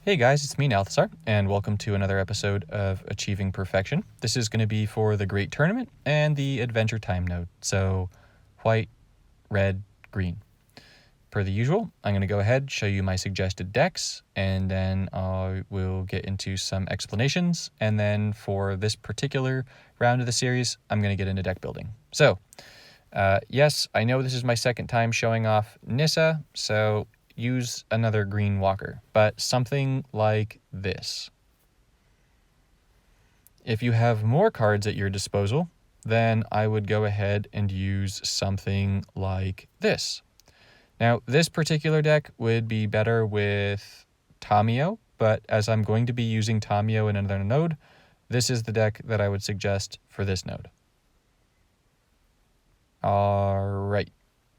Hey guys, it's me, Nalthasar, and welcome to another episode of Achieving Perfection. This is going to be for the Great Tournament and the Adventure Time node. So, white, red, green. Per the usual, I'm going to go ahead, show you my suggested decks, and then I will get into some explanations. And then for this particular round of the series, I'm going to get into deck building. So, yes, I know this is my second time showing off Nissa, so use another green walker, but something like this. If you have more cards at your disposal, then I would go ahead and use something like this. Now, this particular deck would be better with Tamiyo, but as I'm going to be using Tamiyo in another node, this is the deck that I would suggest for this node. All right,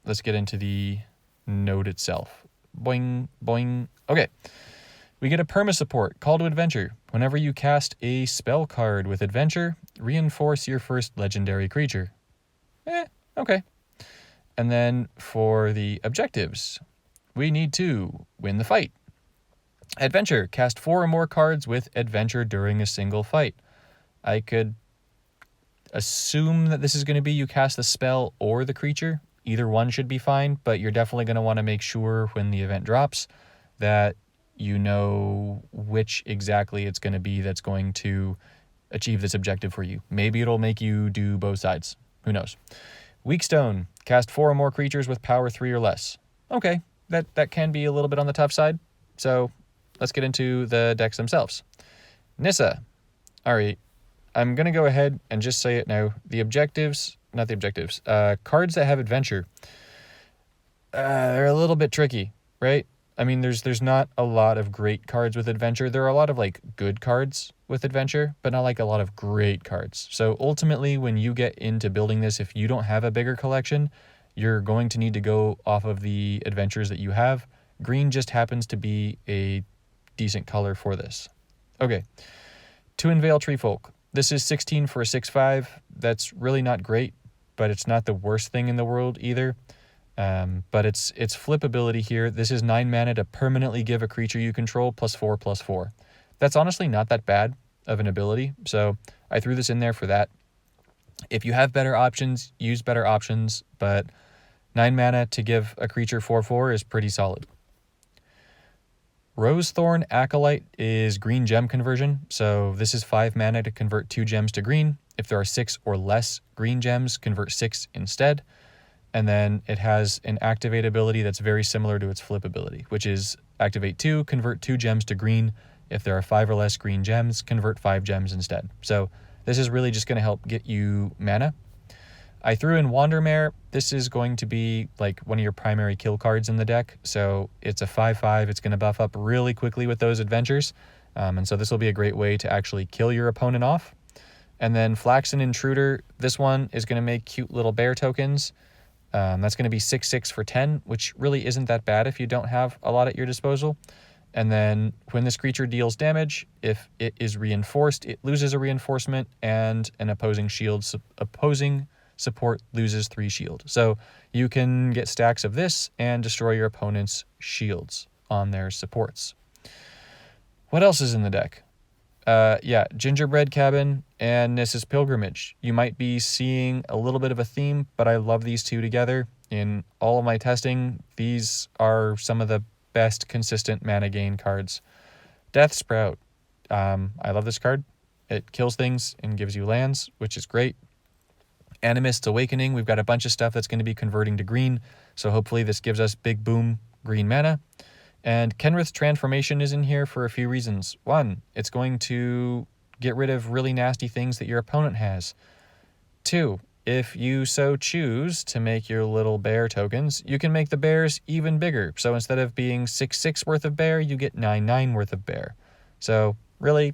let's get into the node itself. Boing, boing. Okay. We get a perma support, Call to Adventure. Whenever you cast a spell card with Adventure, reinforce your first legendary creature. Okay. And then for the objectives, we need to win the fight. Adventure, cast 4 or more cards with Adventure during a single fight. I could assume that this is going to be you cast the spell or the creature. Either one should be fine, but you're definitely going to want to make sure when the event drops that you know which exactly it's going to be that's going to achieve this objective for you. Maybe it'll make you do both sides. Who knows? Weak Stone, cast 4 or more creatures with power 3 or less. Okay, that can be a little bit on the tough side. So let's get into the decks themselves. Nissa. All right, I'm going to go ahead and just say it now. The objectives... Not the objectives. Cards that have Adventure. They're a little bit tricky, right? I mean, there's not a lot of great cards with Adventure. There are a lot of good cards with Adventure, but not a lot of great cards. So ultimately, when you get into building this, if you don't have a bigger collection, you're going to need to go off of the adventures that you have. Green just happens to be a decent color for this. Okay. To Unveil Treefolk. This is 16 for a 6/5. That's really not great, but it's not the worst thing in the world either. But it's flippability here. This is 9 mana to permanently give a creature you control +4/+4. That's honestly not that bad of an ability, so I threw this in there for that. If you have better options, use better options, but 9 mana to give a creature 4/4 is pretty solid. Rosethorn Acolyte is green gem conversion, so this is 5 mana to convert 2 gems to green. If there are 6 or less green gems, convert 6 instead. And then it has an activate ability that's very similar to its flip ability, which is activate 2, convert 2 gems to green. If there are 5 or less green gems, convert 5 gems instead. So this is really just going to help get you mana. I threw in Wandermare. This is going to be one of your primary kill cards in the deck. So it's a 5/5. It's going to buff up really quickly with those adventures. And so this will be a great way to actually kill your opponent off. And then Flaxen Intruder. This one is going to make cute little bear tokens. That's going to be 6/6 for 10, which really isn't that bad if you don't have a lot at your disposal. And then when this creature deals damage, if it is reinforced, it loses a reinforcement, and an opposing support loses 3 shield. So you can get stacks of this and destroy your opponent's shields on their supports. What else is in the deck? Gingerbread Cabin and Nissa's Pilgrimage. You might be seeing a little bit of a theme, but I love these two together. In all of my testing, these are some of the best consistent mana gain cards. Death Sprout. I love this card. It kills things and gives you lands, which is great. Animist's Awakening. We've got a bunch of stuff that's going to be converting to green, so hopefully this gives us big boom green mana. And Kenrith's Transformation is in here for a few reasons. 1, it's going to get rid of really nasty things that your opponent has. 2, if you so choose to make your little bear tokens, you can make the bears even bigger. So instead of being 6/6 worth of bear, you get 9/9 worth of bear. So really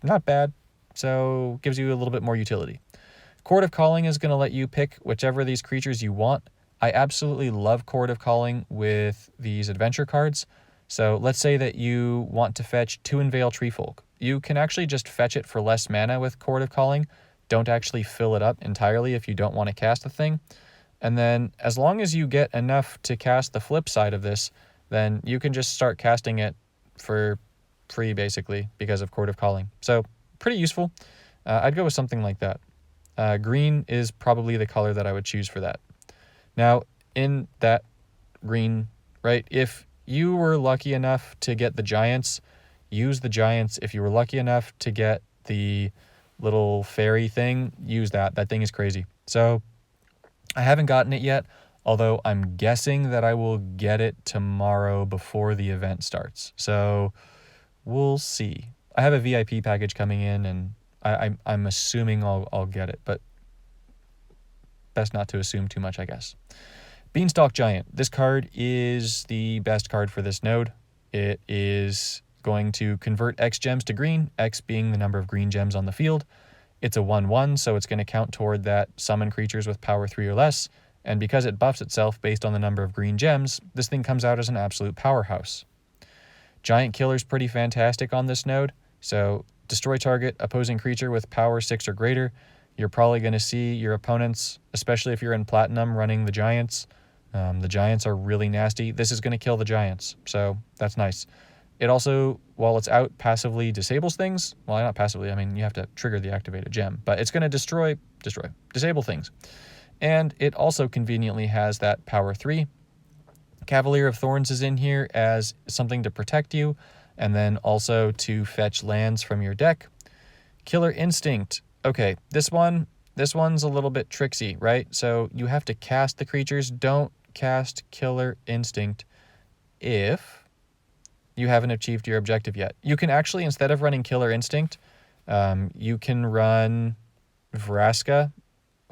not bad. So gives you a little bit more utility. Chord of Calling is going to let you pick whichever of these creatures you want. I absolutely love Chord of Calling with these adventure cards. So let's say that you want to fetch To Unveil Treefolk. You can actually just fetch it for less mana with Chord of Calling. Don't actually fill it up entirely if you don't want to cast the thing. And then as long as you get enough to cast the flip side of this, then you can just start casting it for free basically because of Court of Calling. So pretty useful. I'd go with something like that. Green is probably the color that I would choose for that. Now, in that green, right, if you were lucky enough to get the giants, use the giants. If you were lucky enough to get the little fairy thing, use that. That thing is crazy. So I haven't gotten it yet, although I'm guessing that I will get it tomorrow before the event starts. So we'll see. I have a VIP package coming in, and I'm assuming I'll get it, but best not to assume too much, I guess. Beanstalk Giant. This card is the best card for this node. It is going to convert X gems to green, X being the number of green gems on the field. It's a 1/1, so it's going to count toward that summon creatures with power 3 or less, and because it buffs itself based on the number of green gems, this thing comes out as an absolute powerhouse. Giant Killer's pretty fantastic on this node, so destroy target opposing creature with power 6 or greater. You're probably going to see your opponents, especially if you're in Platinum, running the Giants. The Giants are really nasty. This is going to kill the Giants, so that's nice. It also, while it's out, passively disables things. Well, not passively, I mean, you have to trigger the activated gem, but it's going to disable things. And it also conveniently has that power 3. Cavalier of Thorns is in here as something to protect you, and then also to fetch lands from your deck. Killer Instinct. Okay, this one's a little bit tricksy, right? So you have to cast the creatures. Don't cast Killer Instinct if you haven't achieved your objective yet. You can actually, instead of running Killer Instinct, you can run Vraska.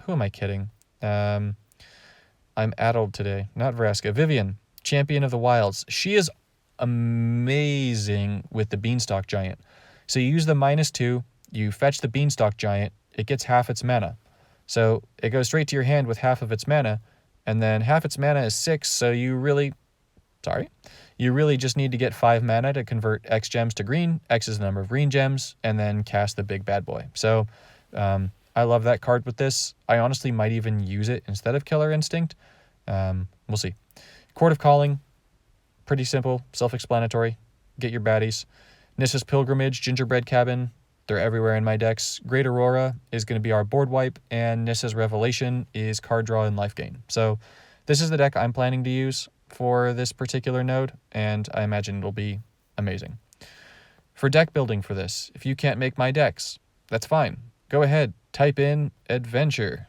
Who am I kidding? I'm addled today. Not Vraska. Vivian, Champion of the Wilds. She is amazing with the Beanstalk Giant. So you use the -2, you fetch the Beanstalk Giant, it gets half its mana. So it goes straight to your hand with half of its mana, and then half its mana is 6, so you really just need to get 5 mana to convert X gems to green. X is the number of green gems, and then cast the big bad boy. So I love that card with this. I honestly might even use it instead of Killer Instinct. We'll see. Court of Calling, pretty simple, self-explanatory. Get your baddies. Nissa's Pilgrimage, Gingerbread Cabin, they're everywhere in my decks. Great Aurora is going to be our board wipe, and Nissa's Revelation is card draw and life gain. So this is the deck I'm planning to use for this particular node, and I imagine it'll be amazing. For deck building for this, if you can't make my decks, that's fine. Go ahead, type in adventure.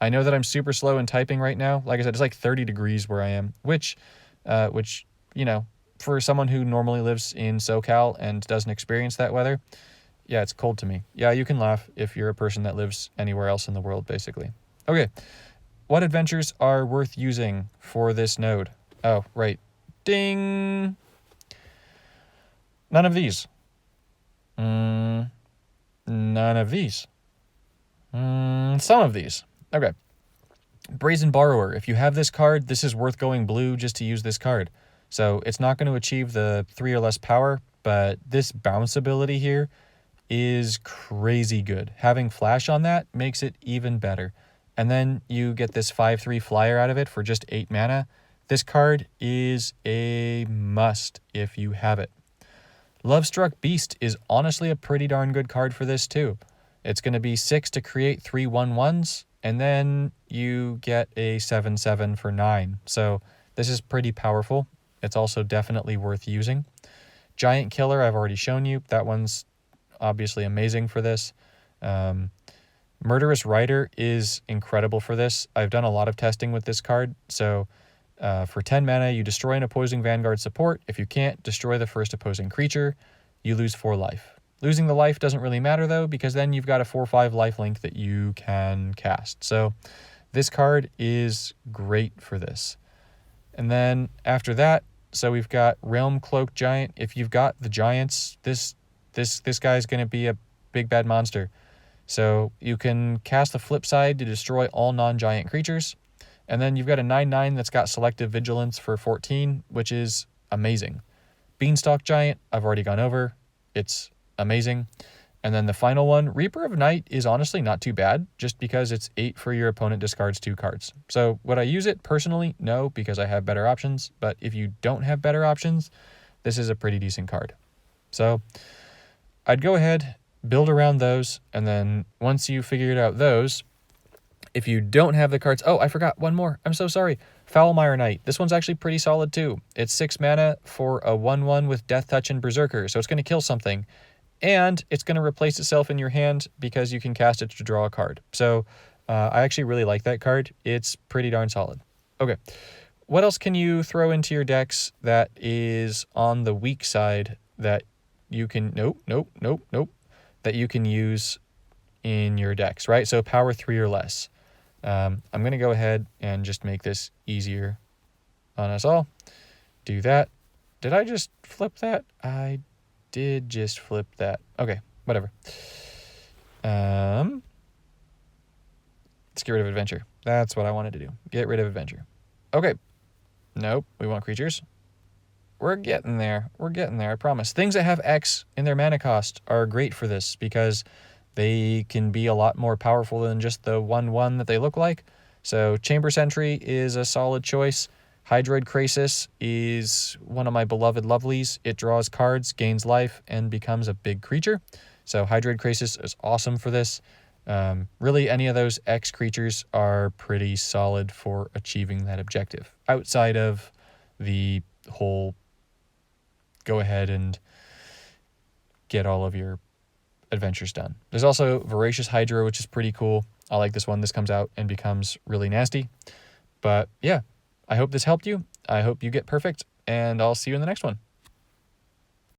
I know that I'm super slow in typing right now. Like I said, it's like 30 degrees where I am, which, you know, for someone who normally lives in SoCal and doesn't experience that weather, yeah, it's cold to me. Yeah, you can laugh if you're a person that lives anywhere else in the world, basically. Okay, what adventures are worth using for this node? Oh, right. Ding! None of these. None of these. Some of these. Okay. Brazen Borrower. If you have this card, this is worth going blue just to use this card. So it's not going to achieve the 3 or less power, but this bounce ability here is crazy good. Having flash on that makes it even better. And then you get this 5/3 flyer out of it for just 8 mana. This card is a must if you have it. Lovestruck Beast is honestly a pretty darn good card for this too. It's going to be 6 to create 3 1/1s, and then you get a 7/7 for 9. So this is pretty powerful. It's also definitely worth using. Giant Killer, I've already shown you. That one's obviously amazing for this. Murderous Rider is incredible for this. I've done a lot of testing with this card. So for 10 mana, you destroy an opposing Vanguard support. If you can't destroy the first opposing creature, you lose 4 life. Losing the life doesn't really matter though, because then you've got a 4/5 lifelink that you can cast. So this card is great for this. And then after that, so we've got Realm Cloak Giant. If you've got the Giants, this guy's going to be a big bad monster. So you can cast the flip side to destroy all non-giant creatures. And then you've got a 9/9 that's got Selective Vigilance for 14, which is amazing. Beanstalk Giant, I've already gone over. It's amazing. And then the final one, Reaper of Night, is honestly not too bad, just because it's 8 for your opponent discards 2 cards. So would I use it personally? No, because I have better options. But if you don't have better options, this is a pretty decent card. So I'd go ahead, build around those, and then once you figured out those, if you don't have the cards... Oh, I forgot one more. I'm so sorry. Foulmire Knight. This one's actually pretty solid too. It's 6 mana for a 1/1 with Death Touch and Berserker, so it's going to kill something. And it's going to replace itself in your hand because you can cast it to draw a card. So I actually really like that card. It's pretty darn solid. Okay. What else can you throw into your decks that is on the weak side that you can... Nope. That you can use in your decks, right? So power 3 or less. I'm going to go ahead and just make this easier on us all. Do that. Did I just flip that? I did just flip that. Okay, whatever. Let's get rid of adventure. That's what I wanted to do. Get rid of adventure. Okay. Nope, we want creatures. We're getting there. I promise. Things that have X in their mana cost are great for this because they can be a lot more powerful than just the 1/1 that they look like. So Chamber Sentry is a solid choice. Hydroid Krasis is one of my beloved lovelies. It draws cards, gains life, and becomes a big creature. So Hydroid Krasis is awesome for this. Really, any of those X creatures are pretty solid for achieving that objective. Outside of the whole go ahead and get all of your adventures done. There's also Voracious Hydra, which is pretty cool. I like this one. This comes out and becomes really nasty. But yeah, I hope this helped you. I hope you get perfect, and I'll see you in the next one.